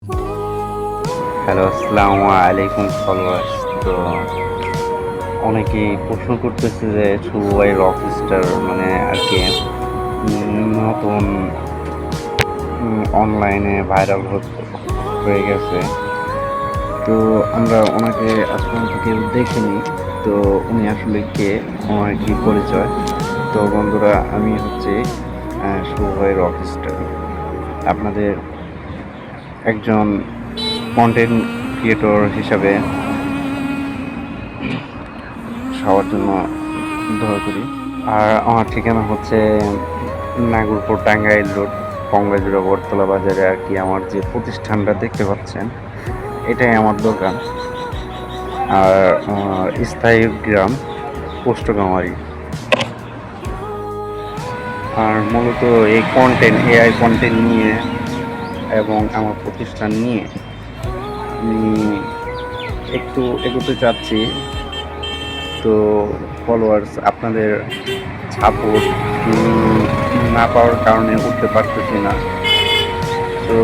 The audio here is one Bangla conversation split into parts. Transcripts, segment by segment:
হ্যালো, আসসালামু আলাইকুম ফলোয়ার্স। তো অনেকেই প্রশ্ন করতেছে যে শুভ ভাই রকস্টার মানে আর কি নতুন অনলাইনে ভাইরাল হয়ে গেছে। তো আমরা ওনাকে আজ পর্যন্ত কেউ দেখিনি। তো উনি আসলে কে, ওনার কি পরিচয়? তো বন্ধুরা, আমি হচ্ছে শুভ ভাই রকস্টার, আপনাদের একজন কন্টেন্ট ক্রিয়েটর হিসাবে সবার জন্য দোয়া করি। আর আমার ঠিকানা হচ্ছে নাগরপুর, টাঙ্গাইল রোড, কংগ্রেজুড়া বটতলা বাজারে আর কি। আমার যে প্রতিষ্ঠানটা দেখতে পাচ্ছেন, এটাই আমার দোকান। আর আমার স্থায়ী গ্রাম পোস্টগামারি। আর মূলত এই এআই কন্টেন্ট নিয়ে এবং আমার প্রতিষ্ঠান নিয়ে আমি একটু এগোতে চাচ্ছি। তো ফলোয়ার্স, আপনাদের সাপোর্ট না পাওয়ার কারণে উঠতে পারতেছি না। তো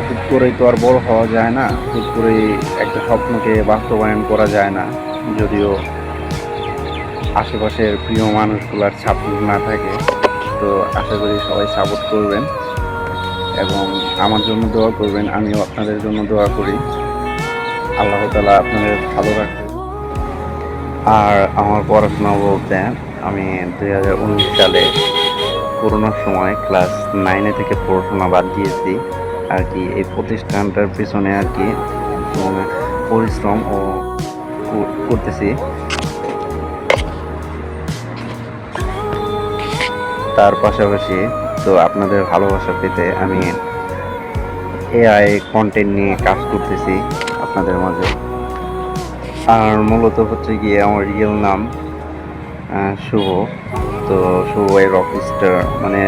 হুট করেই তো আর বড় হওয়া যায় না, হুট করেই একটা স্বপ্নকে বাস্তবায়ন করা যায় না। যদিও আশেপাশের প্রিয় মানুষগুলার সাপোর্ট না থাকে। তো আশা করি সবাই সাপোর্ট করবেন এবং আমার জন্য দোয়া করবেন। আমিও আপনাদের জন্য দোয়া করি, আল্লাহ তাআলা আপনাদের ভালো রাখুন। আর আমার পড়াশোনা বলতে, আমি 2019 সালে করোনার সময় ক্লাস 9 থেকে পড়াশোনা বাদ দিয়েছি আর কি। এই প্রতিষ্ঠানটার পিছনে আর কি পরিশ্রম করতেছি। তার পাশাপাশি তো আপনাদের ভালোবাসা পেতে আমি এআই কন্টেন্ট নিয়ে কাজ করতেছি আপনাদের মাঝে। আর মূলত হচ্ছে গিয়ে আমার রিয়েল নাম শুভ। তো শুভ ভাই রকস্টার মানে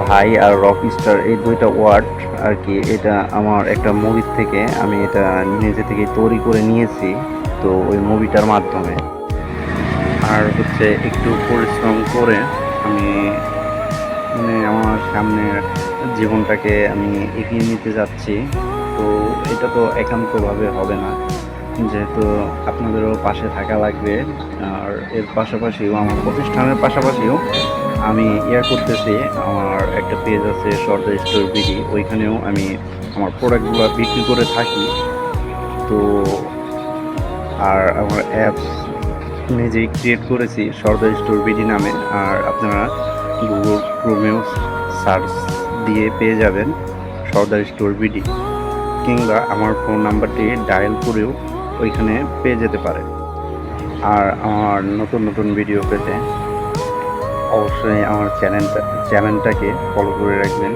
ভাই আর রকস্টার, এই দুইটা ওয়ার্ড আর কি। এটা আমার একটা মুভির থেকে আমি এটা নিজে থেকে তৈরি করে নিয়েছি, তো ওই মুভিটার মাধ্যমে। আর হচ্ছে একটু পরিশ্রম করে আমি মানে আমার সামনের জীবনটাকে আমি এগিয়ে নিতে যাচ্ছি। তো এটা তো একান্তভাবে হবে না, যেহেতু আপনাদেরও পাশে থাকা লাগবে। আর এর পাশাপাশিও আমার প্রতিষ্ঠানের পাশাপাশিও আমি করতেছি। আমার একটা পেজ আছে সর্দার স্টোর বিডি, ওইখানেও আমি আমার প্রোডাক্টগুলো বিক্রি করে থাকি। তো আর আমার অ্যাপস নিজেই ক্রিয়েট করেছি সর্দার স্টোর বিডি নামে। আর আপনারা গুগল ক্রোমেও সার্চ দিয়ে পেয়ে যাবেন সর্দার স্টোর বিডি, কিংবা আমার ফোন নাম্বারটি ডায়াল করেও ওইখানে পেয়ে যেতে পারেন। আর আমার নতুন নতুন ভিডিও পেতে অবশ্যই আমার চ্যানেলটাকে ফলো করে রাখবেন।